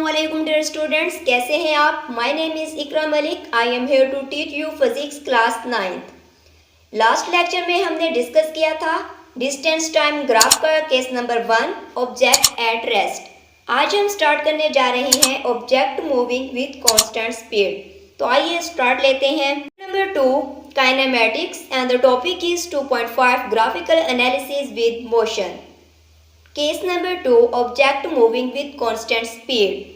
अस्सलामुअलैकुम dear students, कैसे हैं आप। My name is Iqra Malik. I am here to teach you physics class 9th। Last lecture में हमने डिस्कस किया था डिस्टेंस टाइम ग्राफ का case number 1 object at rest. आज हम स्टार्ट करने जा रहे हैं object moving with constant speed. तो आइए स्टार्ट लेते हैं। Number 2 kinematics and the topic is 2.5 graphical analysis with motion. Case number 2 object moving with constant speed.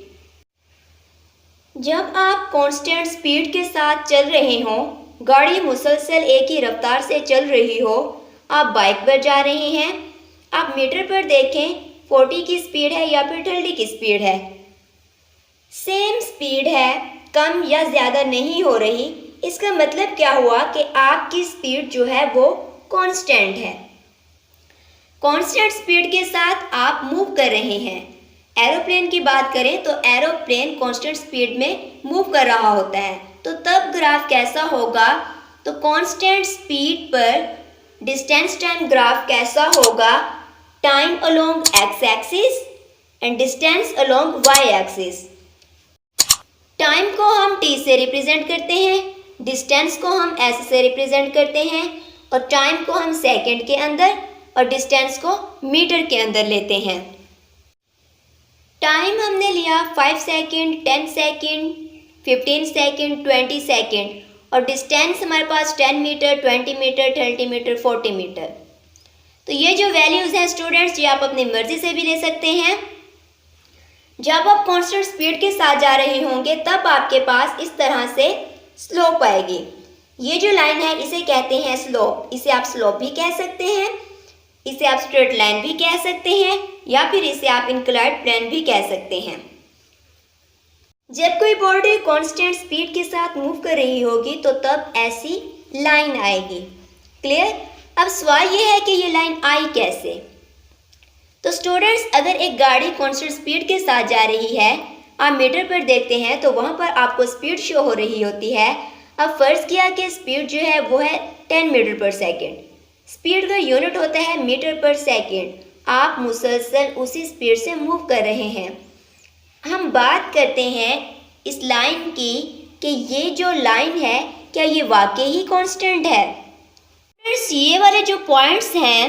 जब आप कांस्टेंट स्पीड के साथ चल रहे हों, गाड़ी मुसलसल एक ही रफ्तार से चल रही हो, आप बाइक पर जा रहे हैं, आप मीटर पर देखें 40 की स्पीड है या फिर 30 की स्पीड है, सेम स्पीड है, कम या ज़्यादा नहीं हो रही। इसका मतलब क्या हुआ कि आपकी स्पीड जो है वो कांस्टेंट है। कांस्टेंट स्पीड के साथ आप मूव कर रहे हैं। एरोप्लेन की बात करें तो एरोप्लेन कांस्टेंट स्पीड में मूव कर रहा होता है, तो तब ग्राफ कैसा होगा, तो कांस्टेंट स्पीड पर डिस्टेंस टाइम ग्राफ कैसा होगा, time along X axis and distance along Y axis. Time को हम t से रिप्रेजेंट करते हैं, डिस्टेंस को हम s से रिप्रेजेंट करते हैं, और टाइम को हम सेकंड के अंदर और डिस्टेंस को मीटर के अंदर लेते हैं। टाइम हमने लिया 5 सेकंड, 10 सेकंड, 15 सेकंड, 20 सेकंड, और डिस्टेंस हमारे पास 10 मीटर, 20 मीटर, 30 मीटर, 40 मीटर। तो ये जो वैल्यूज़ हैं स्टूडेंट्स, ये आप अपनी मर्जी से भी ले सकते हैं। जब आप कांस्टेंट स्पीड के साथ जा रहे होंगे तब आपके पास इस तरह से स्लोप आएगी। ये जो लाइन है इसे कहते हैं स्लोप। इसे आप स्लोप भी कह सकते हैं, इसे आप स्ट्रेट लाइन भी कह सकते हैं, या फिर इसे आप इंक्लाइंड प्लेन भी कह सकते हैं। जब कोई बॉडी कांस्टेंट स्पीड के साथ मूव कर रही होगी तो तब ऐसी लाइन आएगी। क्लियर। अब सवाल ये है कि ये लाइन आई कैसे। तो स्टूडेंट्स, अगर एक गाड़ी कांस्टेंट स्पीड के साथ जा रही है, आप मीटर पर देखते हैं तो वहाँ पर आपको स्पीड शो हो रही होती है। अब फर्ज किया कि स्पीड जो है वो है 10 मीटर पर सेकेंड। स्पीड का यूनिट होता है मीटर पर सेकेंड। आप मुसलसल उसी स्पीड से मूव कर रहे हैं। हम बात करते हैं इस लाइन की कि ये जो लाइन है क्या ये वाकई ही कांस्टेंट है। ये वाले जो पॉइंट्स हैं,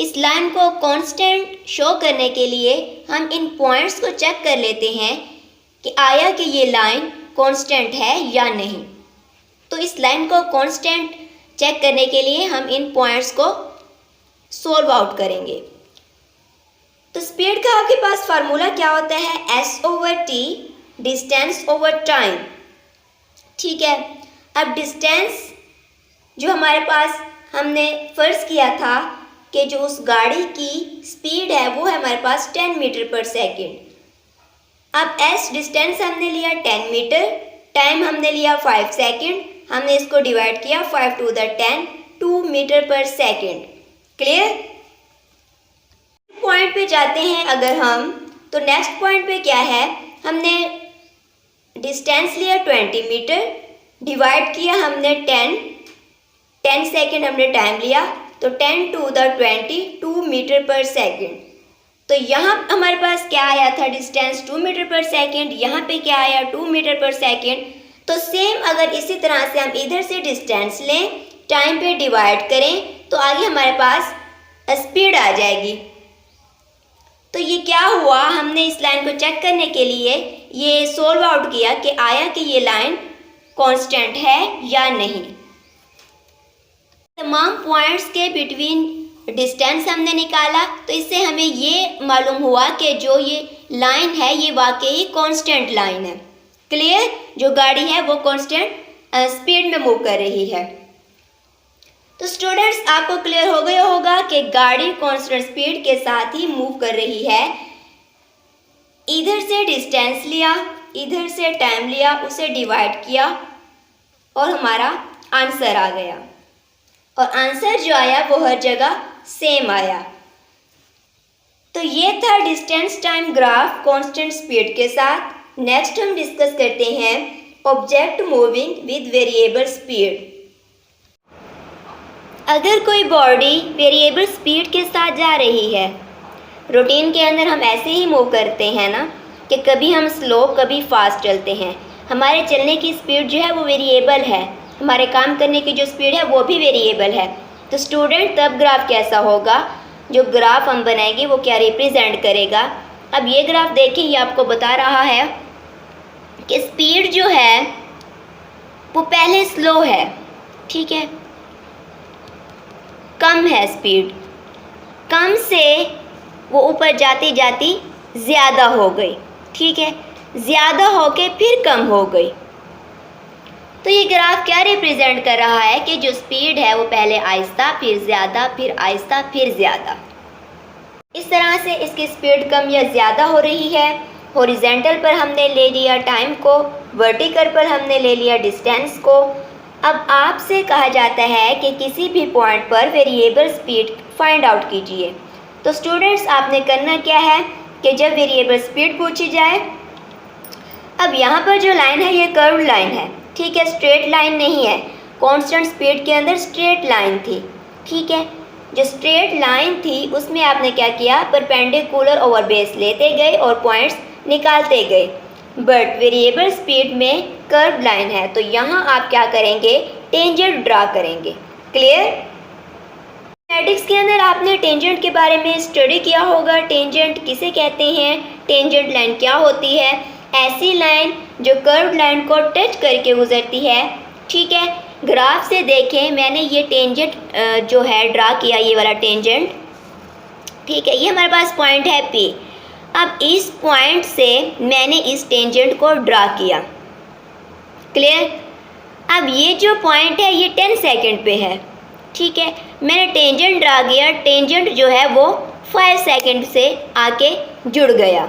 इस लाइन को कांस्टेंट शो करने के लिए हम इन पॉइंट्स को चेक कर लेते हैं कि आया कि ये लाइन कांस्टेंट है या नहीं। तो इस लाइन को कांस्टेंट चेक करने के लिए हम इन पॉइंट्स को सोल्व आउट करेंगे। तो स्पीड का आपके पास फार्मूला क्या होता है, s/t डिस्टेंस ओवर टाइम। ठीक है। अब डिस्टेंस जो हमारे पास हमने फर्ज किया था कि जो उस गाड़ी की स्पीड है वो है हमारे पास 10 मीटर पर सेकेंड। अब s डिस्टेंस हमने लिया 10 मीटर, टाइम हमने लिया 5 सेकेंड, हमने इसको डिवाइड किया 5 to the 10, 2 मीटर पर सेकेंड। क्लियर। पॉइंट पे जाते हैं अगर हम, तो नेक्स्ट पॉइंट पे क्या है, हमने डिस्टेंस लिया 20 मीटर, डिवाइड किया हमने 10 सेकेंड हमने टाइम लिया, तो 10 to the 20, 2 मीटर पर सेकेंड। तो यहाँ हमारे पास क्या आया था, डिस्टेंस 2 मीटर पर सेकेंड, यहाँ पे क्या आया 2 मीटर पर सेकेंड। तो सेम अगर इसी तरह से हम इधर से डिस्टेंस लें, टाइम पे डिवाइड करें, तो आगे हमारे पास स्पीड आ जाएगी। तो ये क्या हुआ, हमने इस लाइन को चेक करने के लिए ये सोल्व आउट किया कि आया कि ये लाइन कांस्टेंट है या नहीं। तमाम पॉइंट्स के बिटवीन डिस्टेंस हमने निकाला, तो इससे हमें ये मालूम हुआ कि जो ये लाइन है ये वाकई कांस्टेंट लाइन है। क्लियर। जो गाड़ी है वो कांस्टेंट स्पीड में मूव कर रही है। तो स्टूडेंट्स, आपको क्लियर हो गया होगा कि गाड़ी कांस्टेंट स्पीड के साथ ही मूव कर रही है। इधर से डिस्टेंस लिया, इधर से टाइम लिया, उसे डिवाइड किया और हमारा आंसर आ गया, और आंसर जो आया वो हर जगह सेम आया। तो ये था distance time graph constant speed के साथ। नेक्स्ट हम डिस्कस करते हैं object moving with variable speed. अगर कोई बॉडी वेरिएबल स्पीड के साथ जा रही है, रूटीन के अंदर हम ऐसे ही मूव करते हैं ना कि कभी हम स्लो कभी फास्ट चलते हैं। हमारे चलने की स्पीड जो है वो वेरिएबल है, हमारे काम करने की जो स्पीड है वो भी वेरिएबल है। तो स्टूडेंट तब ग्राफ कैसा होगा, जो ग्राफ हम बनाएंगे वो क्या रिप्रेजेंट करेगा। अब ये ग्राफ देखिए, ये आपको बता रहा है कि स्पीड जो है वो पहले स्लो है, ठीक है, कम है स्पीड, कम से वो ऊपर जाती जाती ज़्यादा हो गई, ठीक है, ज़्यादा होके फिर कम हो गई। तो ये ग्राफ क्या रिप्रेजेंट कर रहा है कि जो स्पीड है वो पहले आहिस्ता फिर ज़्यादा फिर आहिस्ता फिर ज़्यादा, इस तरह से इसकी स्पीड कम या ज़्यादा हो रही है। हॉरिजेंटल पर हमने ले लिया टाइम को, वर्टिकल पर हमने ले लिया डिस्टेंस को। अब आपसे कहा जाता है कि किसी भी पॉइंट पर वेरिएबल स्पीड फाइंड आउट कीजिए। तो स्टूडेंट्स आपने करना क्या है कि जब वेरिएबल स्पीड पूछी जाए, अब यहाँ पर जो लाइन है ये कर्व लाइन है, ठीक है, स्ट्रेट लाइन नहीं है। कांस्टेंट स्पीड के अंदर स्ट्रेट लाइन थी, ठीक है। जो स्ट्रेट लाइन थी उसमें आपने क्या किया, परपेंडिकुलर ओवर बेस लेते गए और पॉइंट्स निकालते गए। बट वेरिएबल स्पीड में कर्व लाइन है, तो यहाँ आप क्या करेंगे, टेंजेंट ड्रा करेंगे। क्लियर? मैथमेटिक्स के अंदर आपने टेंजेंट के बारे में स्टडी किया होगा। टेंजेंट किसे कहते हैं, टेंजेंट लाइन क्या होती है, ऐसी लाइन जो कर्व लाइन को टच करके गुजरती है, ठीक है। ग्राफ से देखें, मैंने ये टेंजेंट जो है ड्रा किया, ये वाला टेंजेंट, ठीक है, ये हमारे पास पॉइंट है P। अब इस पॉइंट से मैंने इस टेंजेंट को ड्रा किया। क्लियर? अब ये जो पॉइंट है ये 10 सेकंड पे है, ठीक है, मैंने टेंजेंट ड्रा किया, टेंजेंट जो है वो 5 सेकंड से आके जुड़ गया।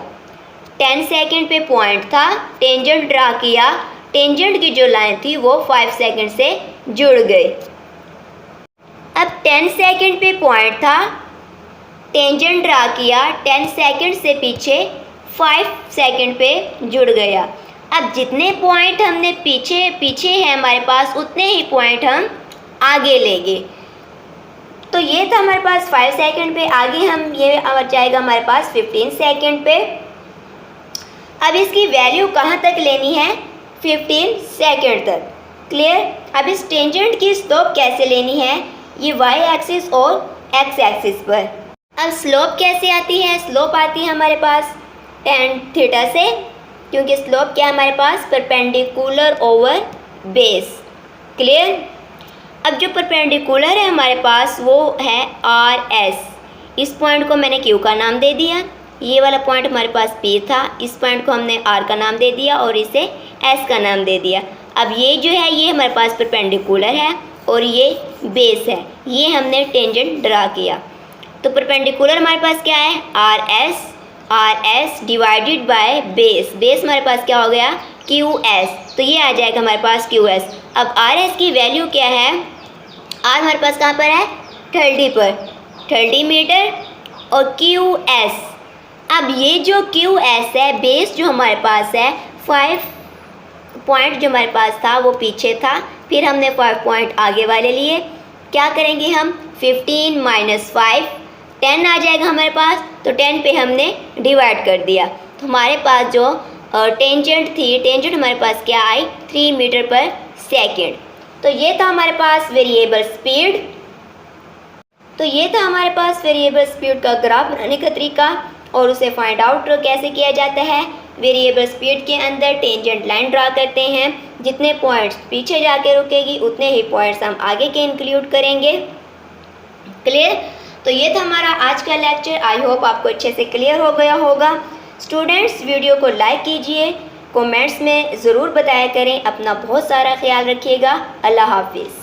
10 सेकंड पे पॉइंट था, टेंजेंट ड्रा किया, टेंजेंट की जो लाइन थी वो 5 सेकंड से जुड़ गई। अब 10 सेकंड पे पॉइंट था, टेंजेंट ड्रा किया, 10 सेकंड से पीछे 5 सेकंड पे जुड़ गया। अब जितने पॉइंट हमने पीछे हैं हमारे पास, उतने ही पॉइंट हम आगे लेंगे। तो ये था हमारे पास 5 सेकंड पे, आगे हम ये आ जाएगा हमारे पास 15 सेकंड पे। अब इसकी वैल्यू कहाँ तक लेनी है, 15 सेकंड तक। क्लियर? अब इस टेंजेंट की स्लोप कैसे लेनी है, ये वाई एक्सिस और एक्स एक्सिस पर। अब स्लोप कैसे आती है, स्लोप आती है हमारे पास tan थीटा से, क्योंकि स्लोप क्या है हमारे पास, परपेंडिकुलर ओवर बेस। क्लियर? अब जो परपेंडिकुलर है हमारे पास वो है RS। इस पॉइंट को मैंने Q का नाम दे दिया, ये वाला पॉइंट हमारे पास P था, इस पॉइंट को हमने R का नाम दे दिया और इसे S का नाम दे दिया। अब ये जो है ये हमारे पास परपेंडिकुलर है और ये बेस है, ये हमने टेंजेंट ड्रा किया। तो परपेंडिकुलर हमारे पास क्या है, RS divided by base, base हमारे पास क्या हो गया, QS, तो ये आ जाएगा हमारे पास QS। अब RS की वैल्यू क्या है, R हमारे पास कहाँ पर है, 30 पर, 30 मीटर, और QS, अब ये जो QS है, बेस जो हमारे पास है, 5 पॉइंट जो हमारे पास था वो पीछे था, फिर हमने 5 पॉइंट आगे वाले लिए। क्या करेंगे हम, 15 माइनस 5, 10 आ जाएगा हमारे पास, तो 10 पे हमने डिवाइड कर दिया। तो हमारे पास जो टेंजेंट थी, टेंजेंट हमारे पास क्या आई, 3 मीटर पर सेकेंड। तो ये था हमारे पास वेरिएबल स्पीड। तो ये था हमारे पास वेरिएबल स्पीड का ग्राफ बनाने का तरीका, और उसे फाइंड आउट कैसे किया जाता है। वेरिएबल स्पीड के अंदर टेंजेंट लाइन ड्रा करते हैं, जितने पॉइंट्स पीछे जाके रुकेगी उतने ही पॉइंट्स हम आगे के इंक्लूड करेंगे। क्लियर? तो ये था हमारा आज का लेक्चर। आई होप आपको अच्छे से क्लियर हो गया होगा। स्टूडेंट्स वीडियो को लाइक कीजिए, कमेंट्स में ज़रूर बताया करें। अपना बहुत सारा ख्याल रखिएगा। अल्लाह हाफिज़।